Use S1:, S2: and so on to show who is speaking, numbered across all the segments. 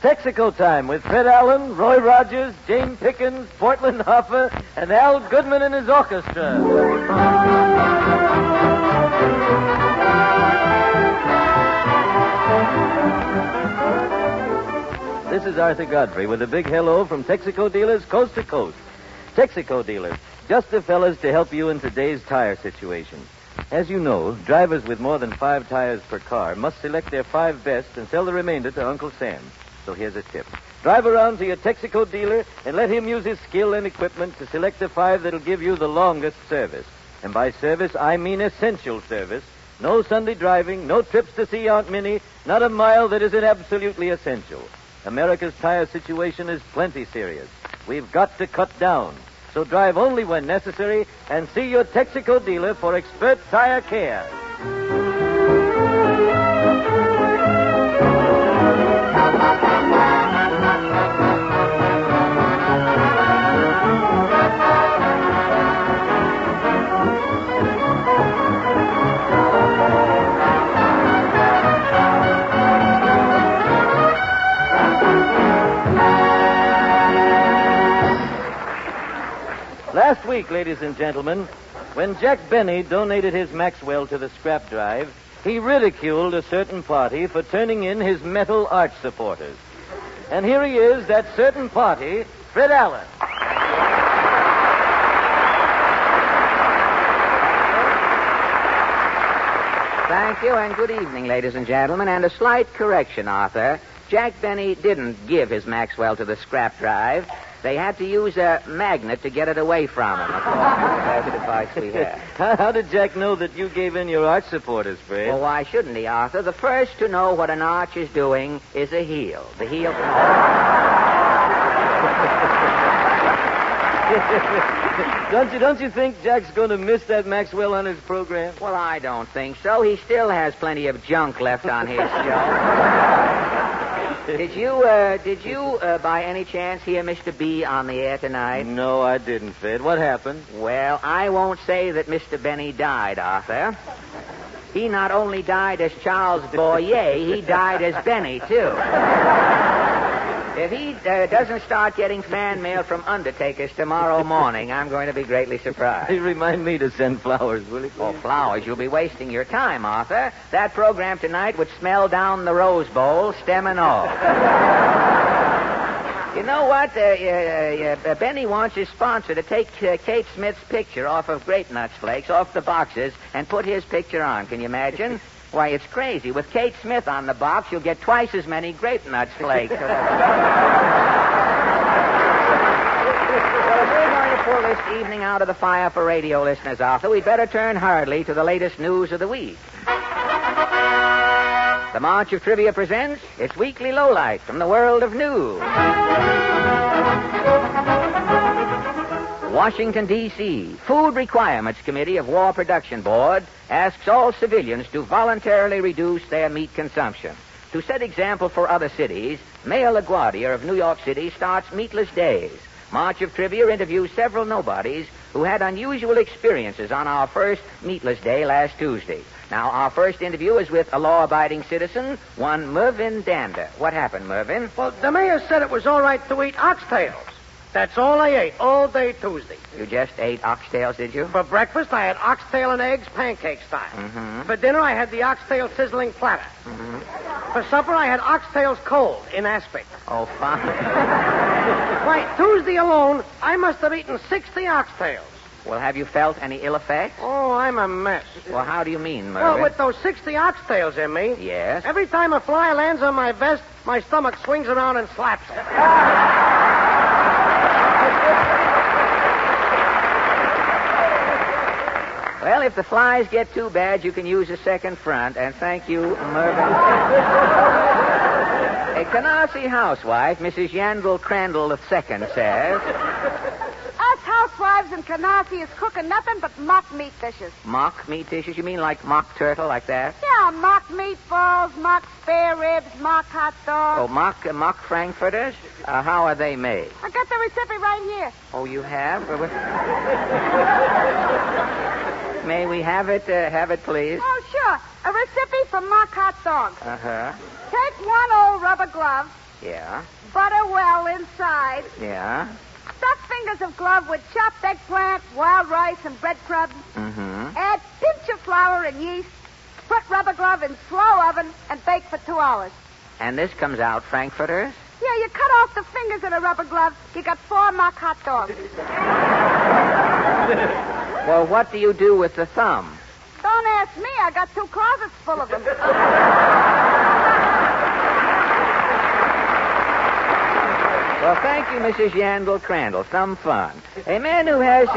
S1: Texaco time with Fred Allen, Roy Rogers, Jane Pickens, Portland Hoffa, and Al Goodman and his orchestra. This is Arthur Godfrey with a big hello from Texaco dealers coast to coast. Texaco dealers, just the fellas to help you in today's tire situation. As you know, drivers with more than 5 tires per car must select their 5 best and sell the remainder to Uncle Sam. So here's a tip. Drive around to your Texaco dealer and let him use his skill and equipment to select the 5 that'll give you the longest service. And by service, I mean essential service. No Sunday driving, no trips to see Aunt Minnie, not a mile that isn't absolutely essential. America's tire situation is plenty serious. We've got to cut down. So drive only when necessary and see your Texaco dealer for expert tire care. Last week, ladies and gentlemen, when Jack Benny donated his Maxwell to the scrap drive, he ridiculed a certain party for turning in his metal arch supporters. And here he is, that certain party, Fred Allen.
S2: Thank you, and good evening, ladies and gentlemen. And a slight correction, Arthur. Jack Benny didn't give his Maxwell to the scrap drive. They had to use a magnet to get it away from him. That's the advice we have.
S1: How did Jack know that you gave in your arch supporters, Fred?
S2: Well, why shouldn't he, Arthur? The first to know what an arch is doing is a heel. The heel can...
S1: Don't you think Jack's going to miss that Maxwell on his program?
S2: Well, I don't think so. He still has plenty of junk left on his show. Did you, by any chance, hear Mr. B on the air tonight?
S1: No, I didn't, Fred. What happened?
S2: Well, I won't say that Mr. Benny died, Arthur. He not only died as Charles Boyer, he died as Benny, too. If he doesn't start getting fan mail from undertakers tomorrow morning, I'm going to be greatly surprised.
S1: Hey, remind me to send flowers, will you?
S2: Oh, flowers? You'll be wasting your time, Arthur. That program tonight would smell down the Rose Bowl, stem and all. You know what? Benny wants his sponsor to take Kate Smith's picture off of Grape Nuts Flakes, off the boxes, and put his picture on. Can you imagine? Why, it's crazy. With Kate Smith on the box, you'll get twice as many Grape Nuts Flakes. Well, if we're going to pull this evening out of the fire for radio listeners, Arthur, we'd better turn hurriedly to the latest news of the week. The March of Trivia presents its weekly lowlight from the world of news. Washington, D.C. Food Requirements Committee of War Production Board asks all civilians to voluntarily reduce their meat consumption. To set example for other cities, Mayor LaGuardia of New York City starts Meatless Days. March of Trivia interviews several nobodies who had unusual experiences on our first Meatless Day last Tuesday. Now, our first interview is with a law-abiding citizen, one Mervyn Dander. What happened, Mervyn?
S3: Well, the mayor said it was all right to eat oxtails. That's all I ate all day Tuesday.
S2: You just ate oxtails, did you?
S3: For breakfast, I had oxtail and eggs, pancake style.
S2: Mm-hmm.
S3: For dinner, I had the oxtail sizzling platter.
S2: Mm-hmm.
S3: For supper, I had oxtails cold in aspic.
S2: Oh, fine.
S3: Why, Tuesday alone, I must have eaten 60 oxtails.
S2: Well, have you felt any ill effects?
S3: Oh, I'm a mess.
S2: Well, how do you mean, Mervyn?
S3: Well, with those 60 oxtails in me...
S2: Yes?
S3: Every time a fly lands on my vest, my stomach swings around and slaps it.
S2: Well, if the flies get too bad, you can use a second front, and thank you, Mervyn. A Canarsie housewife, Mrs. Yanville Crandall II, says...
S4: Us housewives in Canarsie is cooking nothing but mock meat dishes.
S2: Mock meat dishes? You mean like mock turtle, like that?
S4: Yeah, mock meatballs, mock spare ribs, mock hot dogs.
S2: Oh, mock frankfurters? How are they made?
S4: I got the recipe right here.
S2: Oh, you have? May we have it, please?
S4: Oh, sure. A recipe for mock hot dogs.
S2: Uh-huh.
S4: Take one old rubber glove,
S2: Yeah.
S4: Butter well inside.
S2: Yeah.
S4: Stuff fingers of glove with chopped eggplant, wild rice, and breadcrumbs.
S2: Mm-hmm.
S4: Add pinch of flour and yeast. Put rubber glove in slow oven and bake for 2 hours.
S2: And this comes out Frankfurters?
S4: Yeah, you cut off the fingers of the rubber glove. You got 4 mock hot dogs.
S2: Well, what do you do with the thumb?
S4: Don't ask me. I got 2 closets full of them.
S2: Well, thank you, Mrs. Yandel Crandall. Some fun. A man who has...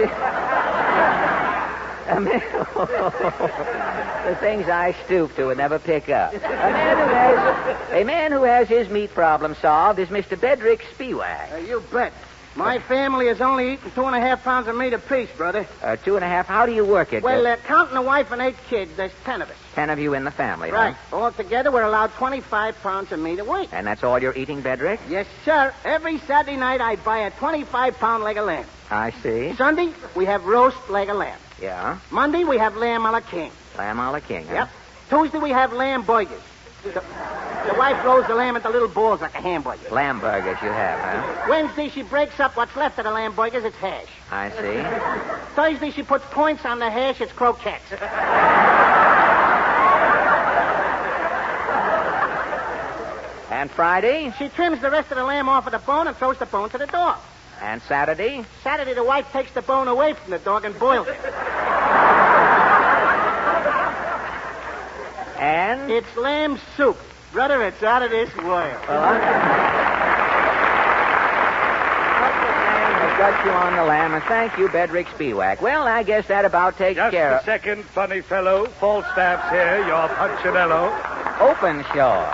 S2: the things I stoop to and never pick up. A man who has his meat problem solved is Mr. Bedrick Spiewak.
S3: You bet. My family is only eating 2.5 pounds of meat apiece, brother.
S2: 2.5. How do you work it?
S3: Well, counting the wife and 8 kids, there's 10 of us.
S2: 10 of you in the family,
S3: Right.
S2: huh?
S3: Altogether, we're allowed 25 pounds of meat a week.
S2: And that's all you're eating, Bedrick?
S3: Yes, sir. Every Saturday night, I buy a 25-pound leg of lamb.
S2: I see.
S3: Sunday, we have roast leg of lamb.
S2: Yeah.
S3: Monday, we have lamb a la king.
S2: Lamb a la king, huh?
S3: Yep. Tuesday, we have lamb burgers. The wife rolls the lamb into little balls like a hamburger.
S2: Lamb burgers you have, huh?
S3: Wednesday, she breaks up what's left of the lamb burgers. It's hash.
S2: I see.
S3: Thursday, she puts points on the hash. It's croquettes.
S2: And Friday?
S3: She trims the rest of the lamb off of the bone and throws the bone to the dog.
S2: And Saturday?
S3: Saturday, the wife takes the bone away from the dog and boils it.
S2: And?
S3: It's lamb soup. Brother, it's out of this world.
S2: I've got you on the lamb, and thank you, Bedrick Spiewak. Well, I guess that about takes care
S5: Just a second, funny fellow. Falstaff's here, your Punchinello.
S2: Open shore.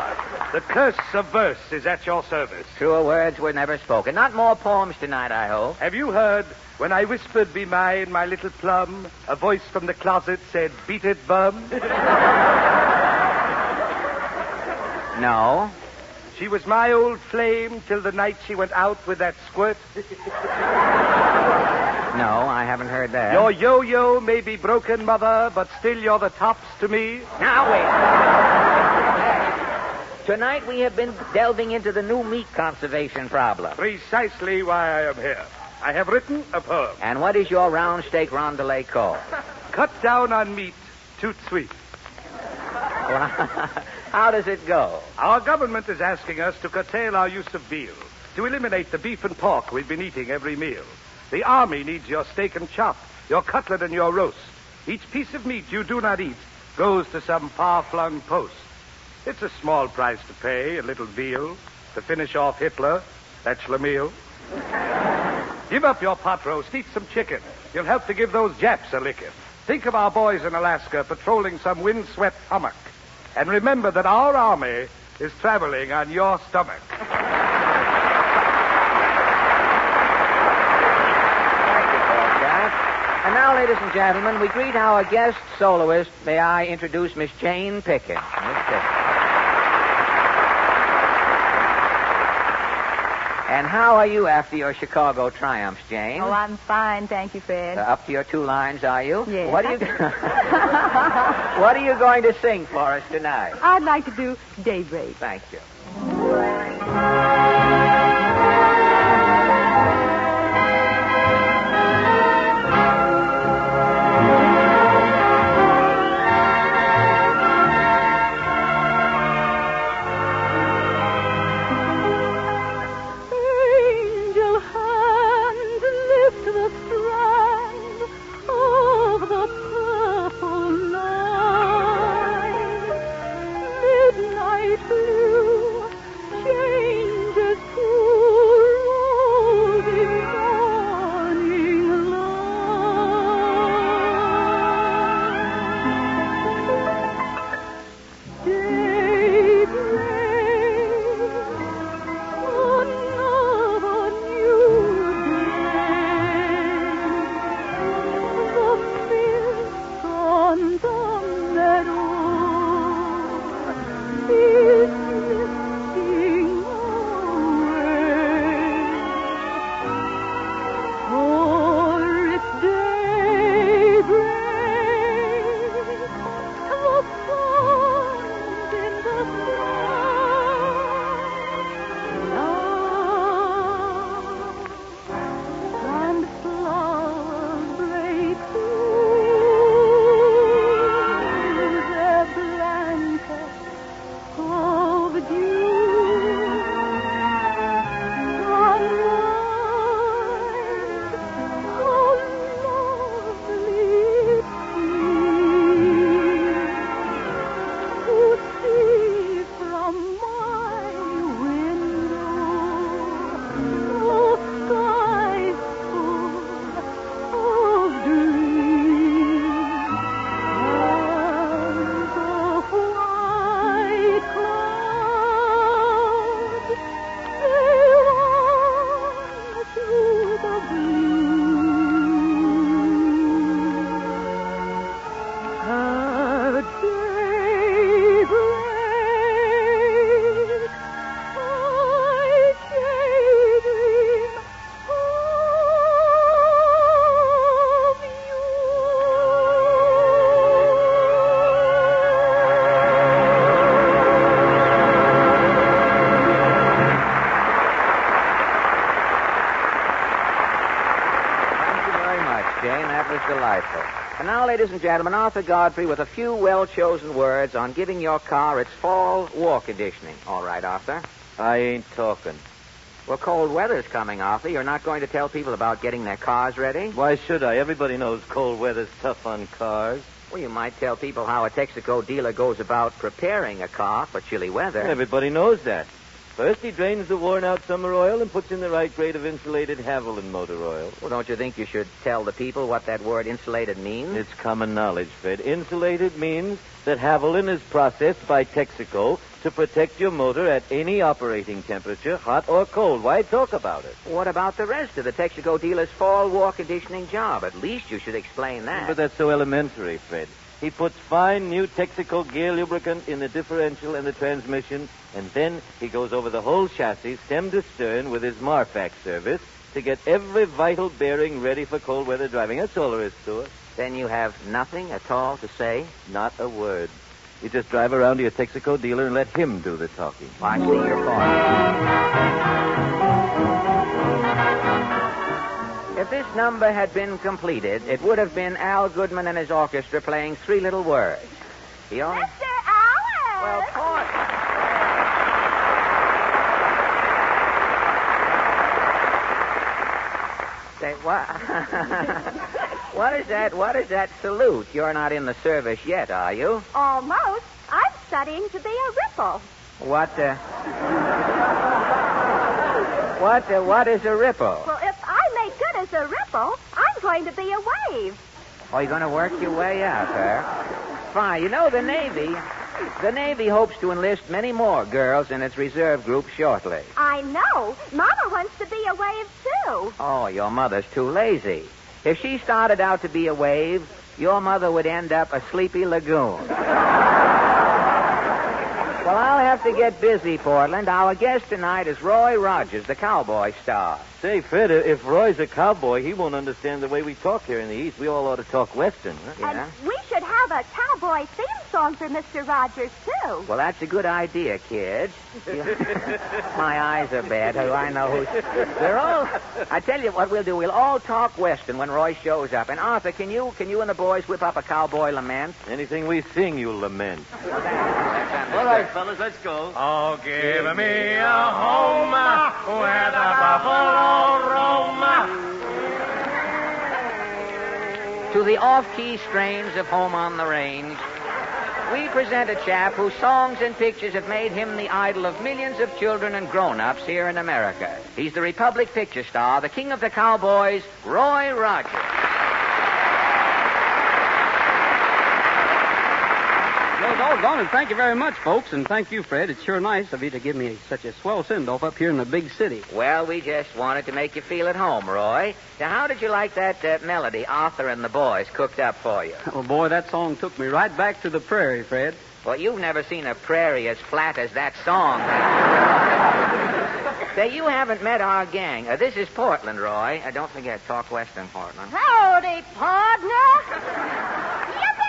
S5: The curse of verse is at your service.
S2: Truer words were never spoken. Not more poems tonight, I hope.
S5: Have you heard, when I whispered, "Be mine, my little plum," a voice from the closet said, "Beat it, bum"?
S2: No.
S5: She was my old flame till the night she went out with that squirt.
S2: No, I haven't heard that.
S5: Your yo-yo may be broken, mother, but still you're the tops to me.
S2: Now, wait. Tonight we have been delving into the new meat conservation problem.
S5: Precisely why I am here. I have written a poem.
S2: And what is your round steak rondelay called?
S5: Cut down on meat, toot sweet.
S2: How does it go?
S5: Our government is asking us to curtail our use of veal, to eliminate the beef and pork we've been eating every meal. The army needs your steak and chop, your cutlet and your roast. Each piece of meat you do not eat goes to some far-flung post. It's a small price to pay, a little veal, to finish off Hitler. That's Schlemiel. Give up your pot roast, eat some chicken. You'll help to give those Japs a licking. Think of our boys in Alaska patrolling some windswept hummock. And remember that our army is traveling on your stomach.
S2: Thank you, Falstaff. And now, ladies and gentlemen, we greet our guest soloist. May I introduce Miss Jane Pickett. Miss Pickett. And how are you after your Chicago triumphs, Jane?
S6: Oh, I'm fine, thank you, Fred.
S2: Up to your 2 lines, are you?
S6: Yes.
S2: What are you going to sing for us tonight?
S6: I'd like to do Daybreak.
S2: Thank you.
S6: Angel hands lift the strand of the purple line. Midnight blue, change
S2: ladies and gentlemen, Arthur Godfrey with a few well-chosen words on giving your car its fall war conditioning. All right, Arthur?
S1: I ain't talking.
S2: Well, cold weather's coming, Arthur. You're not going to tell people about getting their cars ready?
S1: Why should I? Everybody knows cold weather's tough on cars.
S2: Well, you might tell people how a Texaco dealer goes about preparing a car for chilly weather.
S1: Everybody knows that. First, he drains the worn-out summer oil and puts in the right grade of insulated Haviland motor oil.
S2: Well, don't you think you should tell the people what that word insulated means?
S1: It's common knowledge, Fred. Insulated means that Haviland is processed by Texaco to protect your motor at any operating temperature, hot or cold. Why talk about it?
S2: What about the rest of the Texaco dealer's fall war conditioning job? At least you should explain that.
S1: But that's so elementary, Fred. He puts fine new Texaco gear lubricant in the differential and the transmission, and then he goes over the whole chassis, stem to stern, with his Marfax service to get every vital bearing ready for cold weather driving. That's all there is to it.
S2: Then you have nothing at all to say?
S1: Not a word. You just drive around to your Texaco dealer and let him do the talking.
S2: I see your point. If this number had been completed, it would have been Al Goodman and his orchestra playing Three Little Words. The only...
S4: Mr. Allen!
S2: Well, point. Say, what? What is that salute? You're not in the service yet, are you?
S4: Almost. I'm studying to be a ripple.
S2: What is a ripple?
S4: Well, if I make good as a ripple, I'm going to be a wave.
S2: Oh, you're going to work your way up, huh? Fine. You know, the Navy hopes to enlist many more girls in its reserve group shortly.
S4: I know. Mama wants to be a wave, too.
S2: Oh, your mother's too lazy. If she started out to be a wave, your mother would end up a sleepy lagoon. Well, I'll have to get busy, Portland. Our guest tonight is Roy Rogers, the cowboy star.
S1: Say, Fred, if Roy's a cowboy, he won't understand the way we talk here in the East. We all ought to talk Western, huh?
S2: Yeah.
S4: And we should have a cowboy theme song for Mr. Rogers, too.
S2: Well, that's a good idea, kids. My eyes are bad. I know who's... We're all... I tell you what we'll do. We'll all talk Western when Roy shows up. And, Arthur, can you and the boys whip up a cowboy lament?
S1: Anything we sing, you lament.
S2: All
S1: All right, fellas, let's go.
S7: Oh, give me a home where the buffalo roam.
S2: To the off-key strains of Home on the Range, we present a chap whose songs and pictures have made him the idol of millions of children and grown-ups here in America. He's the Republic picture star, the king of the cowboys, Roy Rogers.
S8: Well, doggone it. Thank you very much, folks, and thank you, Fred. It's sure nice of you to give me such a swell send-off up here in the big city.
S2: Well, we just wanted to make you feel at home, Roy. Now, how did you like that melody Arthur and the boys cooked up for you?
S8: Oh, boy, that song took me right back to the prairie, Fred.
S2: Well, you've never seen a prairie as flat as that song. Say, you haven't met our gang. This is Portland, Roy. Don't forget, talk Western, Portland.
S4: Howdy, partner. Yippee!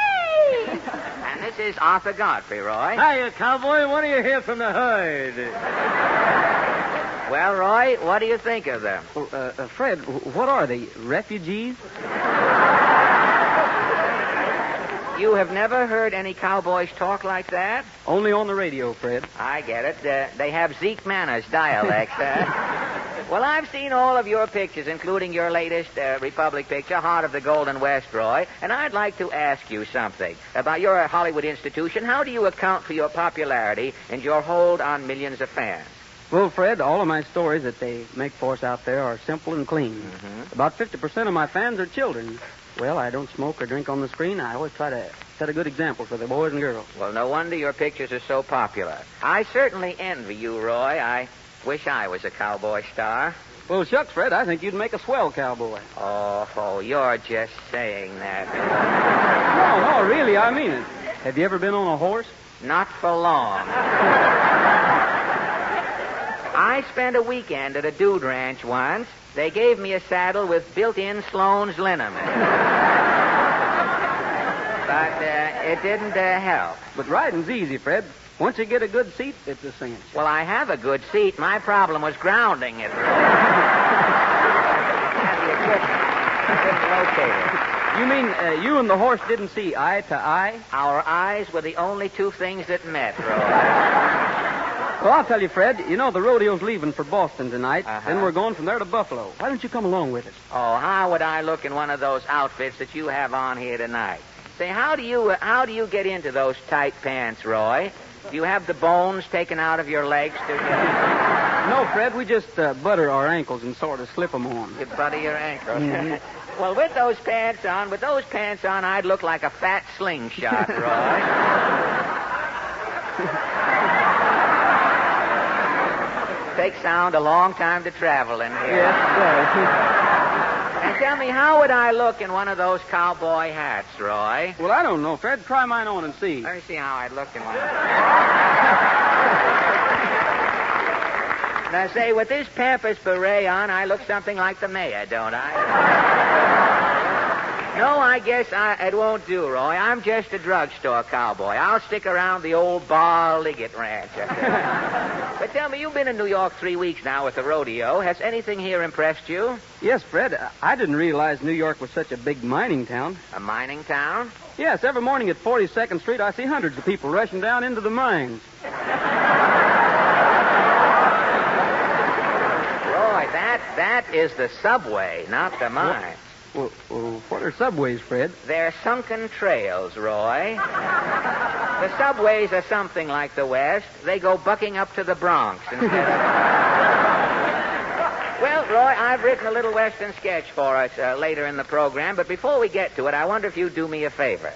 S2: And this is Arthur Godfrey, Roy.
S1: Hiya, cowboy. What do you hear from the herd?
S2: Well, Roy, what do you think of them?
S8: Fred, what are they, refugees?
S2: You have never heard any cowboys talk like that?
S8: Only on the radio, Fred.
S2: I get it. They have Zeke Manners dialect. Well, I've seen all of your pictures, including your latest Republic picture, Heart of the Golden West, Roy, and I'd like to ask you something. About your Hollywood institution, how do you account for your popularity and your hold on millions of fans?
S8: Well, Fred, all of my stories that they make for us out there are simple and clean.
S2: Mm-hmm.
S8: About 50% of my fans are children. Well, I don't smoke or drink on the screen. I always try to set a good example for the boys and girls.
S2: Well, no wonder your pictures are so popular. I certainly envy you, Roy. I wish I was a cowboy star.
S8: Well, shucks, Fred, I think you'd make a swell cowboy.
S2: Oh, you're just saying that.
S8: No, really, I mean it. Have you ever been on a horse?
S2: Not for long. I spent a weekend at a dude ranch once. They gave me a saddle with built-in Sloan's liniment. But it didn't help.
S8: But riding's easy, Fred. Once you get a good seat, it's a cinch.
S2: Well, I have a good seat. My problem was grounding it. I couldn't locate it.
S8: You mean you and the horse didn't see eye to eye?
S2: Our eyes were the only two things that met, Roy.
S8: Well, I'll tell you, Fred, you know the rodeo's leaving for Boston tonight.
S2: Uh-huh.
S8: Then we're going from there to Buffalo. Why don't you come along with us?
S2: Oh, how would I look in one of those outfits that you have on here tonight? Say, how do you get into those tight pants, Roy? Do you have the bones taken out of your legs to
S8: No, Fred, we just butter our ankles and sort of slip them on.
S2: You butter your ankles?
S8: Mm-hmm.
S2: Well, with those pants on, I'd look like a fat slingshot, Roy. Takes sound a long time to travel in here.
S8: Yes,
S2: And tell me, how would I look in one of those cowboy hats, Roy?
S8: Well, I don't know, Fred. Try mine on and see.
S2: Let me see how I'd look in one. Now, say, with this Pampas beret on, I look something like the mayor, don't I? No, I guess it won't do, Roy. I'm just a drugstore cowboy. I'll stick around the old Bar Liggett Ranch. But tell me, you've been in New York 3 weeks now with the rodeo. Has anything here impressed you?
S8: Yes, Fred. I didn't realize New York was such a big mining town.
S2: A mining town?
S8: Yes, every morning at 42nd Street, I see hundreds of people rushing down into the mines.
S2: Roy, that is the subway, not the mine.
S8: Well, what are subways, Fred?
S2: They're sunken trails, Roy. The subways are something like the West. They go bucking up to the Bronx instead of... Well, Roy, I've written a little Western sketch for us later in the program, but before we get to it, I wonder if you'd do me a favor.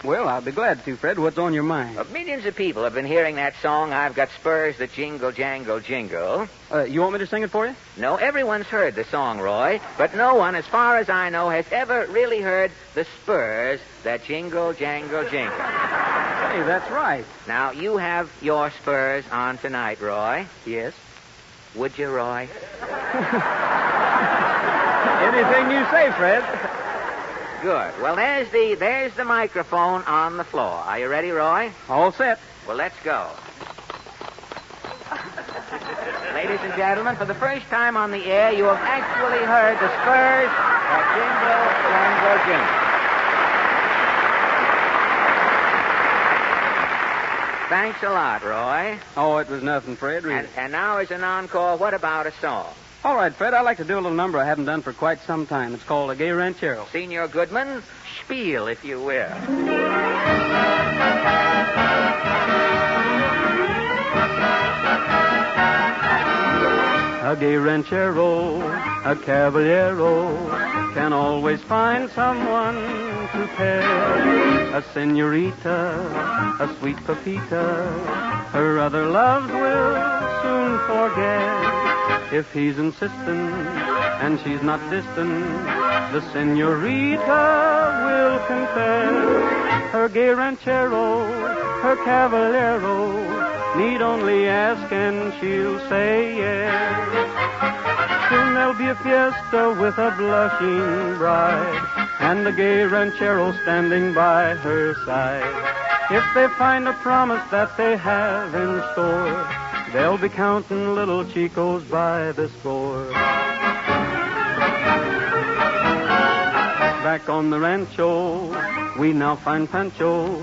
S8: Well, I'll be glad to, Fred. What's on your mind?
S2: Millions of people have been hearing that song, I've Got Spurs That Jingle, Jangle, Jingle.
S8: You want me to sing it for you?
S2: No, everyone's heard the song, Roy, but no one, as far as I know, has ever really heard the spurs that jingle, jangle, jingle.
S8: Hey, that's right.
S2: Now, you have your spurs on tonight, Roy.
S8: Yes.
S2: Would you, Roy?
S8: Anything you say, Fred.
S2: Good. Well, there's the microphone on the floor. Are you ready, Roy?
S8: All set.
S2: Well, let's go. Ladies and gentlemen, for the first time on the air, you have actually heard the spurs that jingle, jangle, jingle. Thanks a lot, Roy.
S8: Oh, it was nothing, Fred. Really.
S2: And now as an encore, what about a song?
S8: All right, Fred, I'd like to do a little number I haven't done for quite some time. It's called A Gay Ranchero.
S2: Senor Goodman, spiel, if you will.
S8: A gay ranchero, a caballero, can always find someone to pair. A senorita, a sweet papita, her other loves will soon forget. If he's insistent and she's not distant, the senorita will confess. Her gay ranchero, her caballero, need only ask and she'll say yes. Soon there'll be a fiesta with a blushing bride, and the gay ranchero standing by her side. If they find a promise that they have in store, they'll be counting little chicos by the score. Back on the rancho, we now find Pancho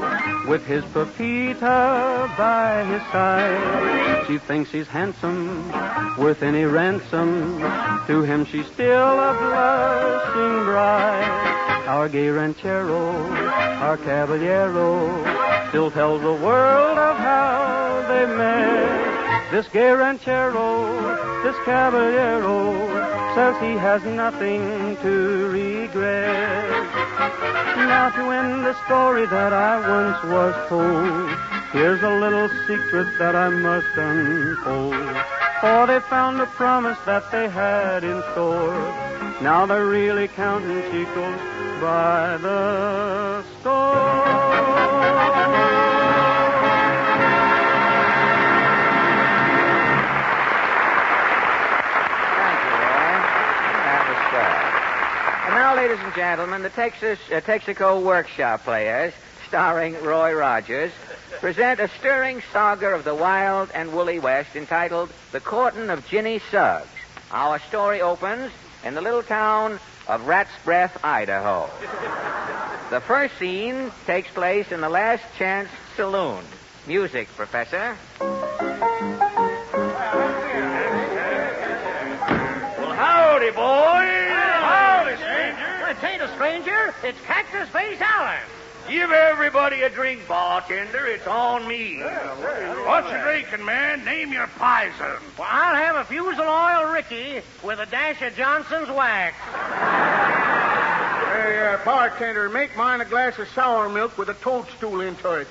S8: with his Pepita by his side. She thinks he's handsome, worth any ransom. To him she's still a blushing bride. Our gay ranchero, our caballero, still tells the world of how they met. This gay ranchero, this caballero, says he has nothing to regret. Now to end the story that I once was told, here's a little secret that I must unfold. For they found a promise that they had in store. Now they're really counting chicos by the store.
S2: Now, ladies and gentlemen, the Texaco Workshop Players, starring Roy Rogers, present a stirring saga of the wild and woolly West entitled The Courtin' of Jenny Sugs. Our story opens in the little town of Rat's Breath, Idaho. The first scene takes place in the Last Chance Saloon. Music, Professor.
S7: Well, howdy, boys. Howdy, stranger.
S3: Well, it ain't a stranger. It's Cactus Face Allen.
S7: Give everybody a drink, bartender. It's on me. What you drinking, man? Name your poison.
S3: Well, I'll have a Fusel Oil Ricky with a dash of Johnson's Wax.
S9: Hey, bartender, make mine a glass of sour milk with a toadstool into it.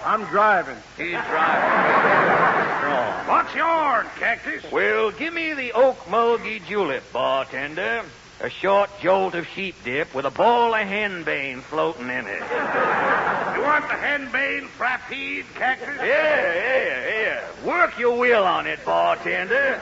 S9: I'm driving.
S7: He's driving. What's yourn, Cactus?
S2: Well, give me the oak mulgy julep, bartender. A short jolt of sheep dip with a ball of henbane floating in it.
S7: You want the henbane frappede, Cactus?
S2: Yeah. Work your will on it, bartender.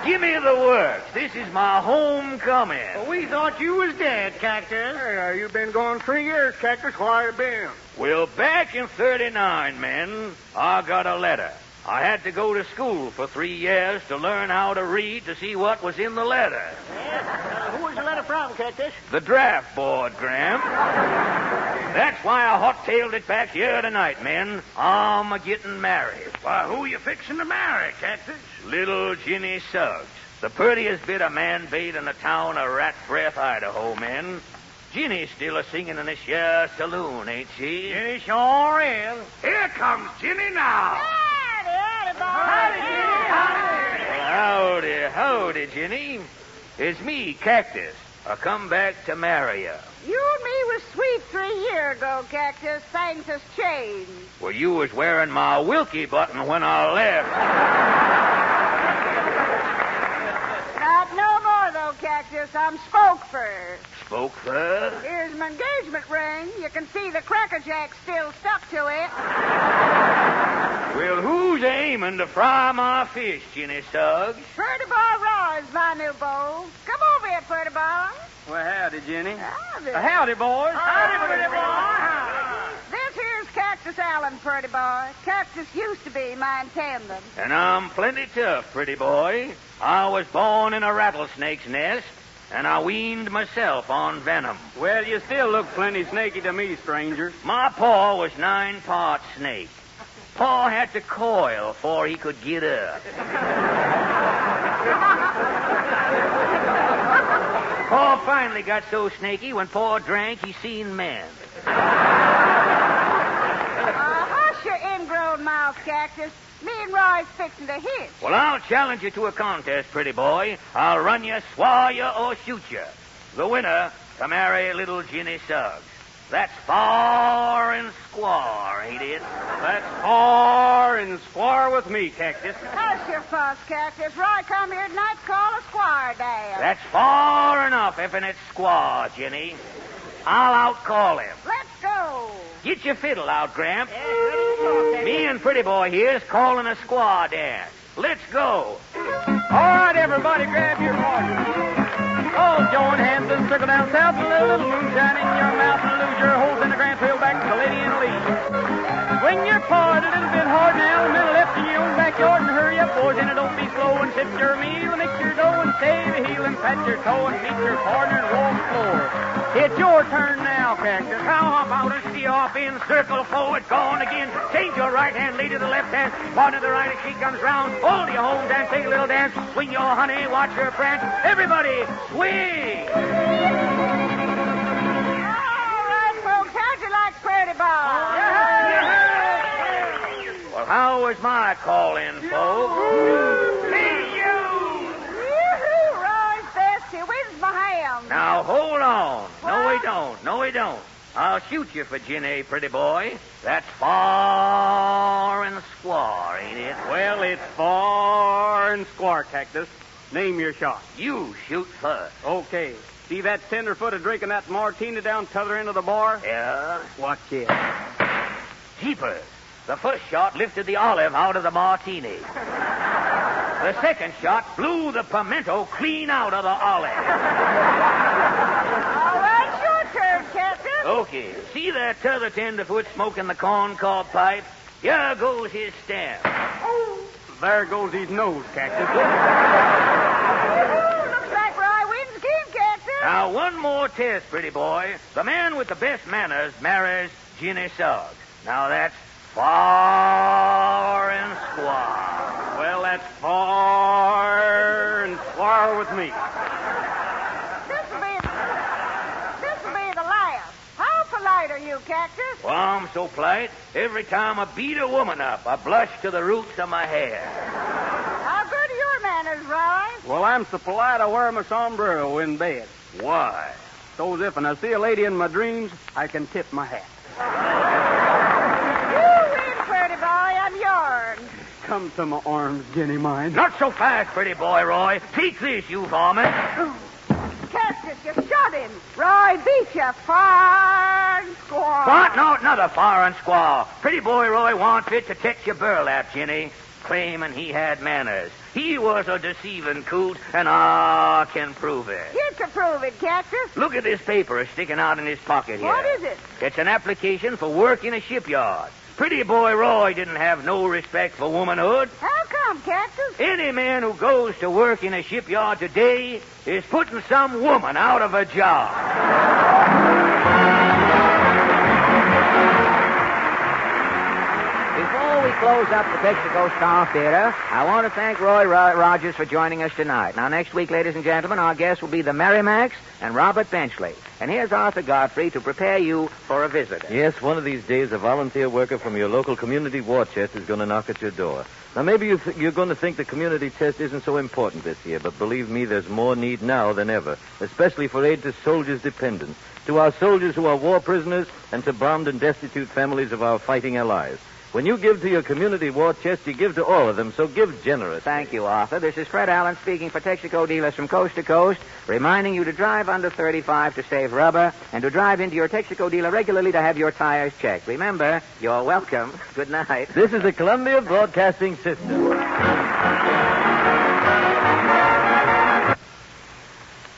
S2: Give me the works. This is my homecoming.
S3: Well, we thought you was dead, Cactus.
S9: Hey, you've been gone 3 years, Cactus. Where you been?
S2: Well, back in 39, men, I got a letter. I had to go to school for 3 years to learn how to read to see what was in the letter.
S3: Who was the letter from, Cactus?
S2: The draft board, Graham. That's why I hot-tailed it back here tonight, men. I'm a-getting married.
S7: Why, who you fixing to marry, Cactus?
S2: Little Jenny Sugs, the prettiest bit of man-bait in the town of Rat's Breath, Idaho, men. Jenny's still a-singing in this here saloon, ain't she?
S3: Jenny sure is.
S7: Here comes Jenny now.
S2: Howdy, Jenny. It's me, Cactus. I come back to marry you.
S4: You and me was sweet 3 years ago, Cactus. Things has changed.
S2: Well, you was wearing my Wilkie button when I left.
S4: Not no more, though, Cactus. I'm spoke for.
S2: Spoke for?
S4: Here's my engagement ring. You can see the Cracker Jack still stuck to it.
S2: Well, who's aiming to fry my fish, Jenny Sugs?
S4: Pretty Boy Raw is my new beau. Come over here, Pretty Boy.
S8: Well, howdy, Jenny.
S4: Howdy.
S8: Howdy, boys.
S4: Howdy, Pretty Boy. This here's Cactus Allen, Pretty Boy. Cactus used to be my attendant.
S2: And I'm plenty tough, pretty boy. I was born in a rattlesnake's nest, and I weaned myself on venom.
S8: Well, you still look plenty snaky to me, stranger.
S2: My paw was 9 parts snake. Pa had to coil before he could get up. Pa finally got so snaky when Pa drank, he seen men.
S4: Hush your ingrown mouth, Cactus. Me and Roy's fixing to hitch.
S2: Well, I'll challenge you to a contest, pretty boy. I'll run you, swar you, or shoot you. The winner to marry little Jenny Suggs. That's far and squar, ain't it?
S8: That's far and squar with me, Cactus.
S4: Hush your fuss, Cactus. Roy come here tonight to call a squire down.
S2: That's far enough, if it's squaw, Jenny. I'll outcall him.
S4: Let's go.
S2: Get your fiddle out, Gramp. Me and Pretty Boy here's calling a squaw dance. Let's go.
S8: All right, everybody, grab your partners. Oh, join hands and circle down south, a little moonshine in your mouth, and lose your holes in the Gramp Hill back to the lady in the lead. Swing your part a little bit hard now, a little left in your own backyard, and hurry up, boys, and don't be slow, and sip your meal, and mix your dough, and save a heel, and pat your toe, and meet your partner, and roll the floor. It's your turn now, Cactus.
S2: How about a see off in, circle forward, gone again. Change your right hand, lead to the left hand. One to the right as she comes round. Hold your home dance, take a little dance. Swing your honey, watch her prance. Everybody, swing!
S4: All right, folks. How'd you like Pretty Boy?
S2: Well, how was my call-in, folks?
S4: See you! Yoo-hoo, Roy's best. He wins my ham.
S2: Now, hold on. No, we don't. I'll shoot you for Jenny, pretty boy. That's far and squar, ain't it?
S8: Well, it's far and squar, Cactus. Name your shot.
S2: You shoot first.
S8: Okay. See that tenderfoot drinking that martini down t'other end of the bar?
S2: Yeah?
S8: Watch it.
S2: Jeepers. The first shot lifted the olive out of the martini. The second shot blew the pimento clean out of the olive.
S4: All right, your turn, Captain.
S2: Okay. See that t'other tenderfoot smoking the corncob pipe? Here goes his stem.
S8: There goes his nose, Cactus.
S4: Looks like Roy wins again, Captain.
S2: Now, one more test, pretty boy. The man with the best manners marries Jenny Sugs. Now, that's far and square.
S8: Well, that's far and square with me.
S4: This'll be the last. How polite are you, Cactus?
S2: Well, I'm so polite, every time I beat a woman up, I blush to the roots of my hair.
S4: How good are your manners, Roy?
S8: Well, I'm so polite I wear my sombrero in bed.
S2: Why?
S8: So as if when I see a lady in my dreams, I can tip my hat.
S4: You win, pretty boy. I'm yours.
S8: Come to my arms, Jenny mine.
S2: Not so fast, pretty boy, Roy. Take this, you varmint.
S4: Cactus, you shot him. Roy beat you far and square.
S2: What? No, another far and squaw. Pretty boy Roy wants fit to catch your burlap, Jenny, claiming he had manners. He was a deceiving coot, and I can prove it.
S4: You can prove it, Cactus.
S2: Look at this paper sticking out in his pocket here.
S4: What is it?
S2: It's an application for work in a shipyard. Pretty boy Roy didn't have no respect for womanhood.
S4: How come, Cactus?
S2: Any man who goes to work in a shipyard today is putting some woman out of a job. Before we close up the Texaco Star Theater, I want to thank Roy Rogers for joining us tonight. Now, next week, ladies and gentlemen, our guests will be the Merrimacks and Robert Benchley. And here's Arthur Godfrey to prepare you for a visitor.
S1: Yes, one of these days, a volunteer worker from your local community war chest is going to knock at your door. Now, maybe you're going to think the community chest isn't so important this year, but believe me, there's more need now than ever, especially for aid to soldiers' dependents, to our soldiers who are war prisoners, and to bombed and destitute families of our fighting allies. When you give to your community war chest, you give to all of them, so give generously.
S2: Thank you, Arthur. This is Fred Allen speaking for Texaco dealers from coast to coast, reminding you to drive under 35 to save rubber, and to drive into your Texaco dealer regularly to have your tires checked. Remember, you're welcome. Good night.
S1: This is the Columbia Broadcasting System.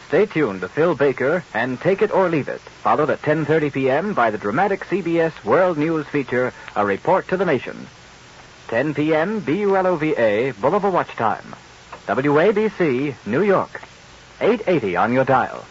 S10: Stay tuned to Phil Baker and Take It or Leave It, followed at 10:30 p.m. by the dramatic CBS World News feature, A Report to the Nation. 10 p.m. BULOVA, Boulevard Watch Time. WABC, New York. 880 on your dial.